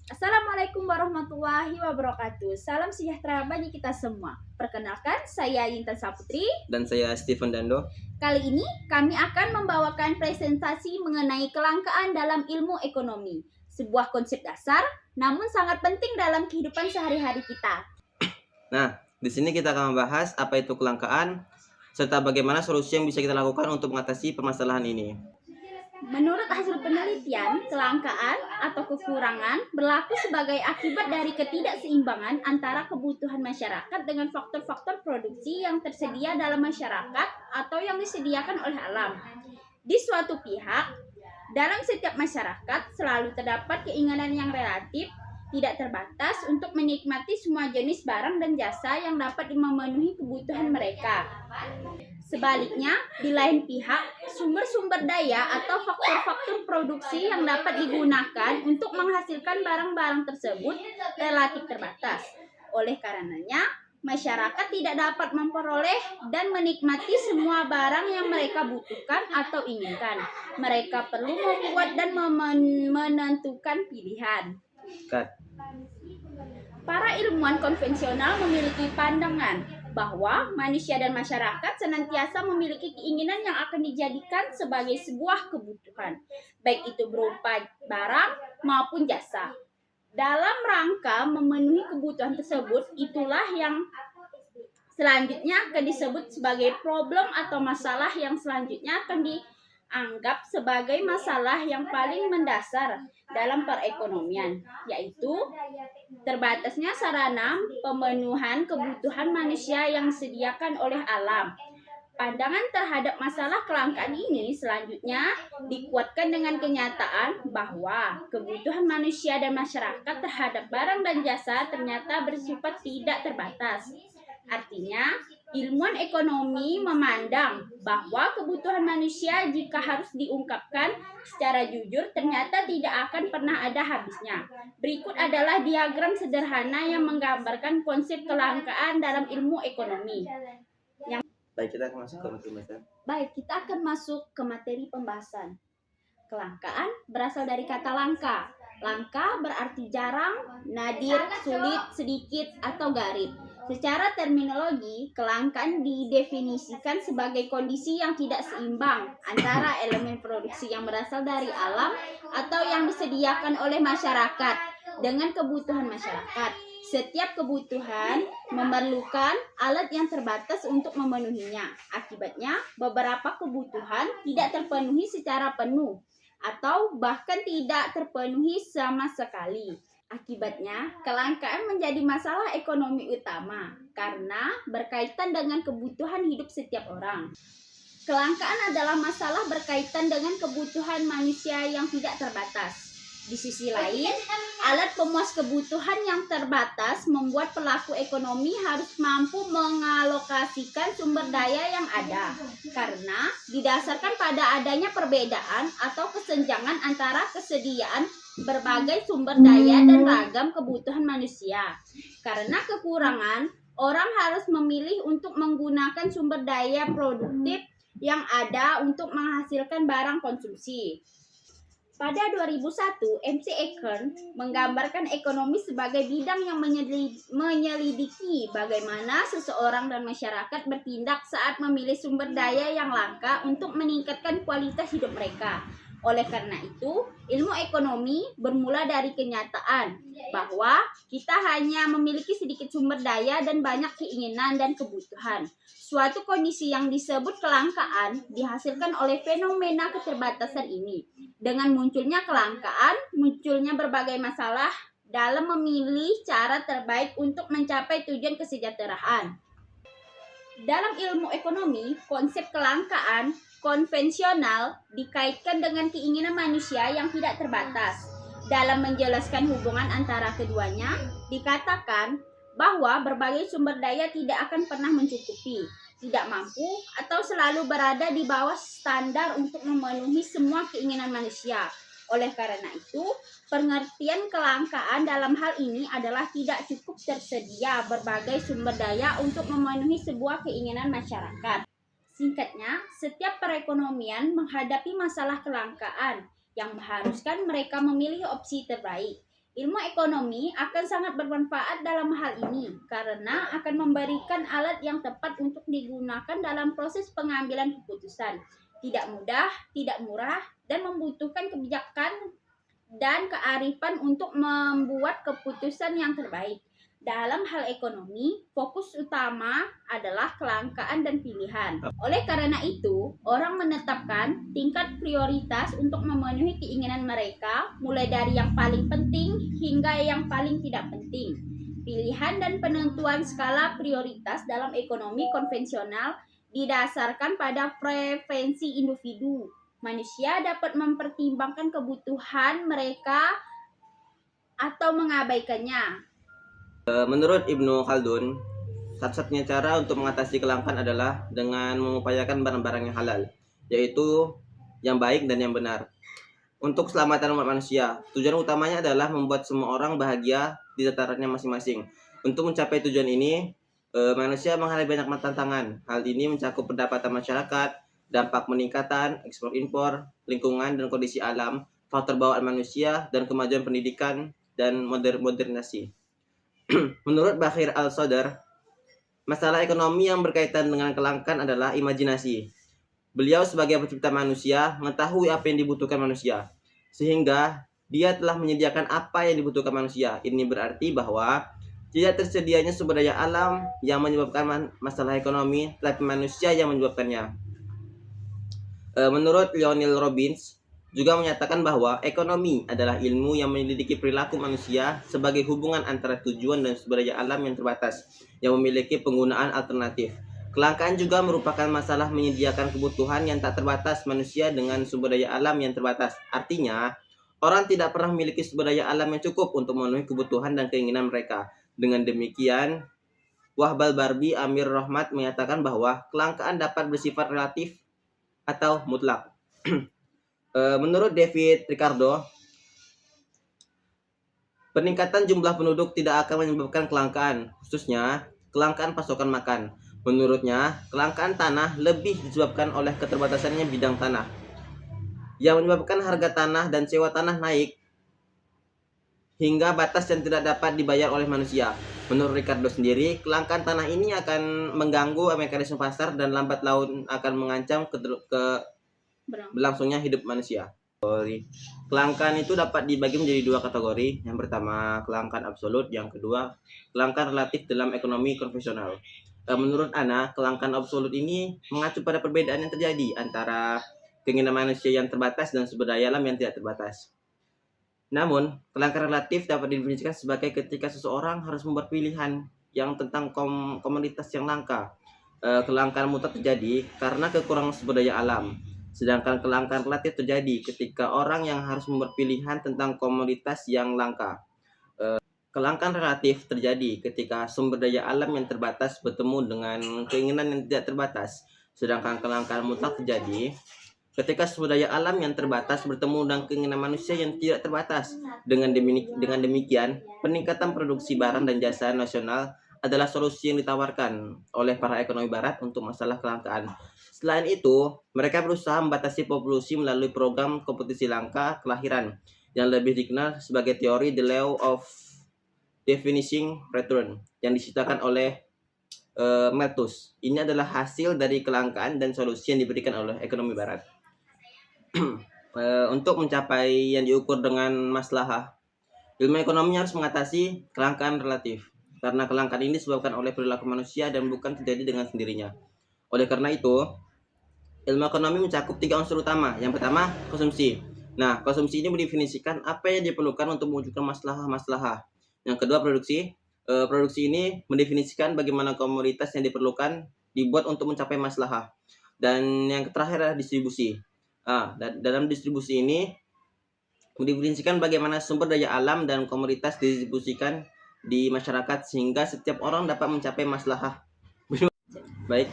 Assalamualaikum warahmatullahi wabarakatuh. Salam sejahtera bagi kita semua. Perkenalkan, saya Intan Saputri. Dan saya Steven Dando. Kali ini kami akan membawakan presentasi mengenai kelangkaan dalam ilmu ekonomi. Sebuah konsep dasar, namun sangat penting dalam kehidupan sehari-hari kita. Nah, di sini kita akan membahas apa itu kelangkaan, serta bagaimana solusi yang bisa kita lakukan untuk mengatasi permasalahan ini. Menurut hasil penelitian, kelangkaan atau kekurangan berlaku sebagai akibat dari ketidakseimbangan antara kebutuhan masyarakat dengan faktor-faktor produksi yang tersedia dalam masyarakat atau yang disediakan oleh alam. Di suatu pihak, dalam setiap masyarakat selalu terdapat keinginan yang relatif tidak terbatas untuk menikmati semua jenis barang dan jasa yang dapat memenuhi kebutuhan mereka. Sebaliknya, di lain pihak, sumber-sumber daya atau faktor-faktor produksi yang dapat digunakan untuk menghasilkan barang-barang tersebut relatif terbatas. Oleh karenanya, masyarakat tidak dapat memperoleh dan menikmati semua barang yang mereka butuhkan atau inginkan. Mereka perlu membuat dan menentukan pilihan. Para ilmuwan konvensional memiliki pandangan bahwa manusia dan masyarakat senantiasa memiliki keinginan yang akan dijadikan sebagai sebuah kebutuhan, baik itu berupa barang maupun jasa. Dalam rangka memenuhi kebutuhan tersebut, itulah yang selanjutnya akan disebut sebagai problem atau masalah yang selanjutnya akan dianggap sebagai masalah yang paling mendasar dalam perekonomian, yaitu terbatasnya sarana pemenuhan kebutuhan manusia yang disediakan oleh alam. Pandangan terhadap masalah kelangkaan ini selanjutnya dikuatkan dengan kenyataan bahwa kebutuhan manusia dan masyarakat terhadap barang dan jasa ternyata bersifat tidak terbatas. Artinya, ilmuwan ekonomi memandang bahwa kebutuhan manusia jika harus diungkapkan secara jujur ternyata tidak akan pernah ada habisnya. Berikut adalah diagram sederhana yang menggambarkan konsep kelangkaan dalam ilmu ekonomi. Baik, kita akan masuk ke materi pembahasan. Kita akan masuk ke materi pembahasan. Kelangkaan berasal dari kata langka. Langka berarti jarang, nadir, sulit, sedikit, atau garib. Secara terminologi, kelangkaan didefinisikan sebagai kondisi yang tidak seimbang antara elemen produksi yang berasal dari alam atau yang disediakan oleh masyarakat dengan kebutuhan masyarakat. Setiap kebutuhan memerlukan alat yang terbatas untuk memenuhinya. Akibatnya, beberapa kebutuhan tidak terpenuhi secara penuh atau bahkan tidak terpenuhi sama sekali. Akibatnya, kelangkaan menjadi masalah ekonomi utama karena berkaitan dengan kebutuhan hidup setiap orang. Kelangkaan adalah masalah berkaitan dengan kebutuhan manusia yang tidak terbatas. Di sisi lain, alat pemuas kebutuhan yang terbatas membuat pelaku ekonomi harus mampu mengalokasikan sumber daya yang ada, karena didasarkan pada adanya perbedaan atau kesenjangan antara kesediaan berbagai sumber daya dan ragam kebutuhan manusia. Karena kekurangan, orang harus memilih untuk menggunakan sumber daya produktif yang ada untuk menghasilkan barang konsumsi. Pada 2001, MC Ekern menggambarkan ekonomi sebagai bidang yang menyelidiki bagaimana seseorang dan masyarakat bertindak saat memilih sumber daya yang langka untuk meningkatkan kualitas hidup mereka. Oleh karena itu, ilmu ekonomi bermula dari kenyataan bahwa kita hanya memiliki sedikit sumber daya dan banyak keinginan dan kebutuhan. Suatu kondisi yang disebut kelangkaan dihasilkan oleh fenomena keterbatasan ini. Dengan munculnya kelangkaan, munculnya berbagai masalah dalam memilih cara terbaik untuk mencapai tujuan kesejahteraan. Dalam ilmu ekonomi, konsep kelangkaan konvensional dikaitkan dengan keinginan manusia yang tidak terbatas. Dalam menjelaskan hubungan antara keduanya, dikatakan bahwa berbagai sumber daya tidak akan pernah mencukupi, tidak mampu, atau selalu berada di bawah standar untuk memenuhi semua keinginan manusia. Oleh karena itu, pengertian kelangkaan dalam hal ini adalah tidak cukup tersedia berbagai sumber daya untuk memenuhi sebuah keinginan masyarakat. Singkatnya, setiap perekonomian menghadapi masalah kelangkaan yang mengharuskan mereka memilih opsi terbaik. Ilmu ekonomi akan sangat bermanfaat dalam hal ini karena akan memberikan alat yang tepat untuk digunakan dalam proses pengambilan keputusan. Tidak mudah, tidak murah, dan membutuhkan kebijakan dan kearifan untuk membuat keputusan yang terbaik. Dalam hal ekonomi, fokus utama adalah kelangkaan dan pilihan. Oleh karena itu, orang menetapkan tingkat prioritas untuk memenuhi keinginan mereka, mulai dari yang paling penting hingga yang paling tidak penting. Pilihan dan penentuan skala prioritas dalam ekonomi konvensional didasarkan pada preferensi individu. Manusia dapat mempertimbangkan kebutuhan mereka atau mengabaikannya. Menurut Ibnu Khaldun, satu-satunya cara untuk mengatasi kelangkaan adalah dengan mengupayakan barang-barang yang halal, yaitu yang baik dan yang benar. Untuk keselamatan umat manusia, tujuan utamanya adalah membuat semua orang bahagia di tatarannya masing-masing. Untuk mencapai tujuan ini, manusia menghadapi banyak tantangan. Hal ini mencakup pendapatan masyarakat, dampak peningkatan, ekspor-impor, lingkungan dan kondisi alam, faktor bawaan manusia, dan kemajuan pendidikan dan modernisasi. Menurut Bakhir Al-Sadar, masalah ekonomi yang berkaitan dengan kelangkaan adalah imajinasi. Beliau sebagai pencipta manusia mengetahui apa yang dibutuhkan manusia, sehingga dia telah menyediakan apa yang dibutuhkan manusia. Ini berarti bahwa tidak tersedianya sumber daya alam yang menyebabkan masalah ekonomi, tetapi manusia yang menyebabkannya. Menurut Lionel Robbins, juga menyatakan bahwa ekonomi adalah ilmu yang menyelidiki perilaku manusia sebagai hubungan antara tujuan dan sumber daya alam yang terbatas, yang memiliki penggunaan alternatif. Kelangkaan juga merupakan masalah menyediakan kebutuhan yang tak terbatas manusia dengan sumber daya alam yang terbatas. Artinya, orang tidak pernah memiliki sumber daya alam yang cukup untuk memenuhi kebutuhan dan keinginan mereka. Dengan demikian, Wahbal Barbi Amir Rahmat menyatakan bahwa kelangkaan dapat bersifat relatif atau mutlak. Menurut David Ricardo, peningkatan jumlah penduduk tidak akan menyebabkan kelangkaan, khususnya kelangkaan pasokan makan. Menurutnya, kelangkaan tanah lebih disebabkan oleh keterbatasannya bidang tanah, yang menyebabkan harga tanah dan sewa tanah naik hingga batas yang tidak dapat dibayar oleh manusia. Menurut Ricardo sendiri, kelangkaan tanah ini akan mengganggu mekanisme pasar dan lambat laun akan mengancam berlangsungnya hidup manusia. Kelangkaan itu dapat dibagi menjadi dua kategori. Yang pertama, kelangkaan absolut. Yang kedua, kelangkaan relatif dalam ekonomi konvensional. Menurut Ana, kelangkaan absolut ini mengacu pada perbedaan yang terjadi antara keinginan manusia yang terbatas dan sumber daya alam yang tidak terbatas. Namun, kelangkaan relatif dapat didefinisikan sebagai ketika seseorang harus membuat pilihan yang tentang komoditas yang langka. Kelangkaan mutlak terjadi karena kekurangan sumber daya alam. Sedangkan kelangkaan relatif terjadi ketika orang yang harus membuat pilihan tentang komoditas yang langka. Kelangkaan relatif terjadi ketika sumber daya alam yang terbatas bertemu dengan keinginan yang tidak terbatas. Sedangkan kelangkaan mutlak terjadi ketika sumber daya alam yang terbatas bertemu dengan keinginan manusia yang tidak terbatas. Dengan demikian, peningkatan produksi barang dan jasa nasional adalah solusi yang ditawarkan oleh para ekonomi barat untuk masalah kelangkaan. Selain itu, mereka berusaha membatasi populasi melalui program kompetisi langka kelahiran yang lebih dikenal sebagai teori The Law of Diminishing Return yang diciptakan oleh Malthus. Ini adalah hasil dari kelangkaan dan solusi yang diberikan oleh ekonomi barat. Untuk mencapai yang diukur dengan maslahah, ilmu ekonomi harus mengatasi kelangkaan relatif. Karena kelangkaan ini disebabkan oleh perilaku manusia dan bukan terjadi dengan sendirinya. Oleh karena itu, ilmu ekonomi mencakup 3 unsur utama. Yang pertama, konsumsi. Nah, konsumsi ini mendefinisikan apa yang diperlukan untuk mewujudkan maslahah. Yang kedua, produksi. Produksi ini mendefinisikan bagaimana komoditas yang diperlukan dibuat untuk mencapai maslahah. Dan yang terakhir adalah distribusi. Dalam distribusi ini mendefinisikan bagaimana sumber daya alam dan komoditas didistribusikan di masyarakat sehingga setiap orang dapat mencapai maslahah. Baik.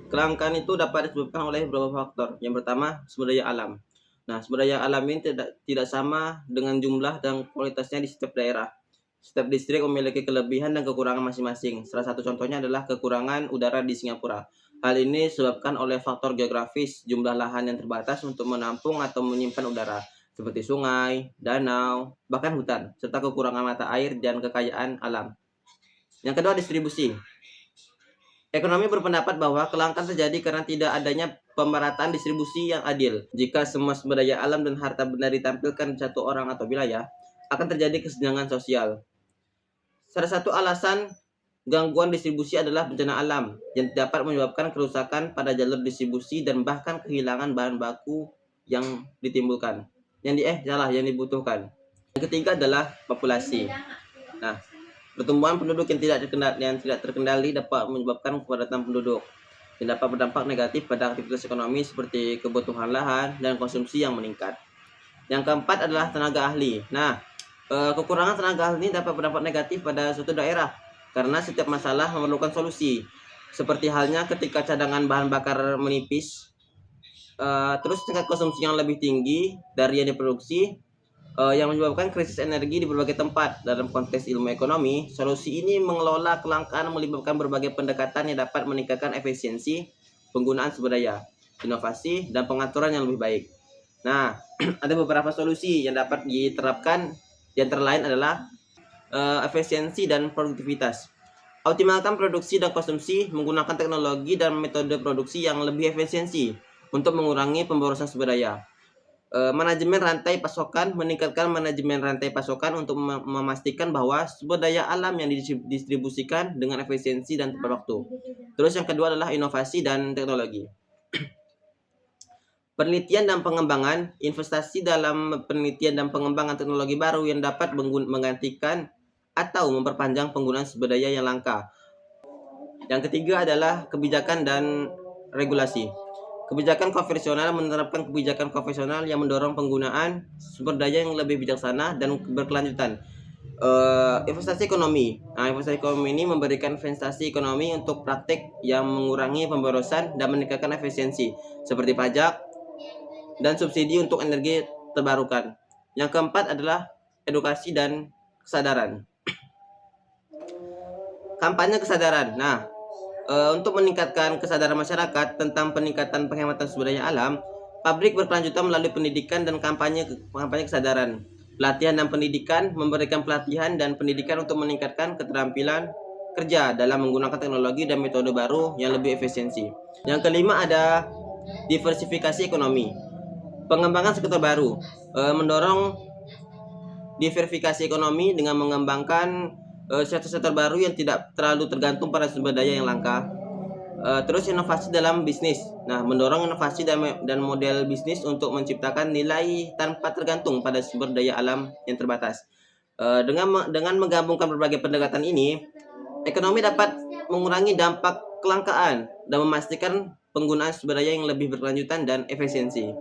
Kelangkaan itu dapat disebabkan oleh beberapa faktor. Yang pertama, sumber daya alam. Nah, sumber daya alam ini tidak sama dengan jumlah dan kualitasnya di setiap daerah. Setiap distrik memiliki kelebihan dan kekurangan masing-masing. Salah satu contohnya adalah kekurangan udara di Singapura. Hal ini disebabkan oleh faktor geografis, jumlah lahan yang terbatas untuk menampung atau menyimpan udara. seperti sungai, danau, bahkan hutan, serta kekurangan mata air dan kekayaan alam. Yang kedua, distribusi. Ekonomi berpendapat bahwa kelangkaan terjadi karena tidak adanya pemerataan distribusi yang adil. Jika semua sumber daya alam dan harta benda ditampilkan di satu orang atau wilayah, akan terjadi kesenjangan sosial. Salah satu alasan gangguan distribusi adalah bencana alam yang dapat menyebabkan kerusakan pada jalur distribusi dan bahkan kehilangan bahan baku yang ditimbulkan. Yang dibutuhkan. Yang ketiga adalah populasi. Nah, pertumbuhan penduduk yang tidak terkendali dapat menyebabkan kepadatan penduduk yang dapat berdampak negatif pada aktivitas ekonomi seperti kebutuhan lahan dan konsumsi yang meningkat. Yang keempat adalah tenaga ahli. Nah, kekurangan tenaga ahli ini dapat berdampak negatif pada suatu daerah karena setiap masalah memerlukan solusi. Seperti halnya ketika cadangan bahan bakar menipis, terus tingkat konsumsi yang lebih tinggi dari yang diproduksi, yang menyebabkan krisis energi di berbagai tempat. Dalam konteks ilmu ekonomi, solusi ini mengelola kelangkaan melibatkan berbagai pendekatan yang dapat meningkatkan efisiensi penggunaan sumber daya, inovasi, dan pengaturan yang lebih baik. Nah, ada beberapa solusi yang dapat diterapkan, yang terlain adalah efisiensi dan produktivitas. Optimalkan produksi dan konsumsi menggunakan teknologi dan metode produksi yang lebih efisiensi untuk mengurangi pemborosan sumber daya. Manajemen rantai pasokan, meningkatkan manajemen rantai pasokan untuk memastikan bahwa sumber daya alam yang didistribusikan dengan efisiensi dan tepat waktu. Terus yang kedua adalah inovasi dan teknologi. Penelitian dan pengembangan, investasi dalam penelitian dan pengembangan teknologi baru yang dapat menggantikan atau memperpanjang penggunaan sumber daya yang langka. Yang ketiga adalah kebijakan dan regulasi. Kebijakan konvensional menerapkan kebijakan konvensional yang mendorong penggunaan sumber daya yang lebih bijaksana dan berkelanjutan. Investasi ekonomi. Nah, investasi ekonomi ini memberikan investasi ekonomi untuk praktik yang mengurangi pemborosan dan meningkatkan efisiensi, seperti pajak dan subsidi untuk energi terbarukan. Yang keempat adalah edukasi dan kesadaran. Kampanye kesadaran. Nah, untuk meningkatkan kesadaran masyarakat tentang peningkatan penghematan sumber daya alam, pabrik berkelanjutan melalui pendidikan dan kampanye kesadaran. Pelatihan dan pendidikan, memberikan pelatihan dan pendidikan untuk meningkatkan keterampilan kerja dalam menggunakan teknologi dan metode baru yang lebih efisiensi. Yang kelima ada diversifikasi ekonomi. Pengembangan sektor baru, mendorong diversifikasi ekonomi dengan mengembangkan sektor-sektor baru yang tidak terlalu tergantung pada sumber daya yang langka. Terus inovasi dalam bisnis. Nah, mendorong inovasi dan model bisnis untuk menciptakan nilai tanpa tergantung pada sumber daya alam yang terbatas. Dengan menggabungkan berbagai pendekatan ini, ekonomi dapat mengurangi dampak kelangkaan dan memastikan penggunaan sumber daya yang lebih berkelanjutan dan efisiensi.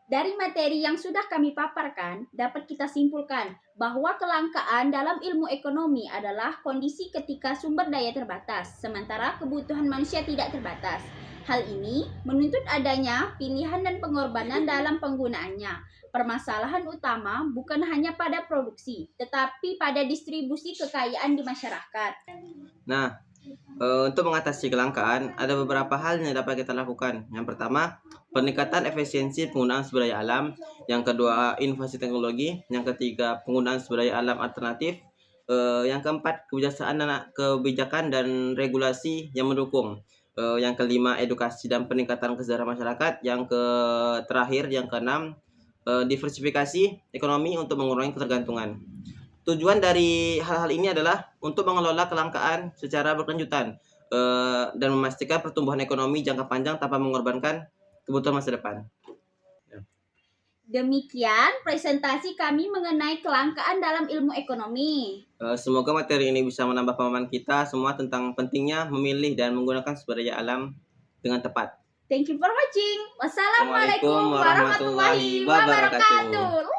Dari materi yang sudah kami paparkan, dapat kita simpulkan bahwa kelangkaan dalam ilmu ekonomi adalah kondisi ketika sumber daya terbatas, sementara kebutuhan manusia tidak terbatas. Hal ini menuntut adanya pilihan dan pengorbanan dalam penggunaannya. Permasalahan utama bukan hanya pada produksi, tetapi pada distribusi kekayaan di masyarakat. Nah, untuk mengatasi kelangkaan, ada beberapa hal yang dapat kita lakukan. Yang pertama, peningkatan efisiensi penggunaan sumber daya alam. Yang kedua, inovasi teknologi. Yang ketiga, penggunaan sumber daya alam alternatif. Yang keempat, kebijakan dan regulasi yang mendukung. Yang kelima, edukasi dan peningkatan kesadaran masyarakat. Yang terakhir, yang keenam, diversifikasi ekonomi untuk mengurangi ketergantungan. Tujuan dari hal-hal ini adalah untuk mengelola kelangkaan secara berkelanjutan dan memastikan pertumbuhan ekonomi jangka panjang tanpa mengorbankan kebutuhan masa depan. Demikian presentasi kami mengenai kelangkaan dalam ilmu ekonomi. Semoga materi ini bisa menambah pemahaman kita semua tentang pentingnya memilih dan menggunakan sumber daya alam dengan tepat. Thank you for watching. Wassalamualaikum warahmatullahi wabarakatuh.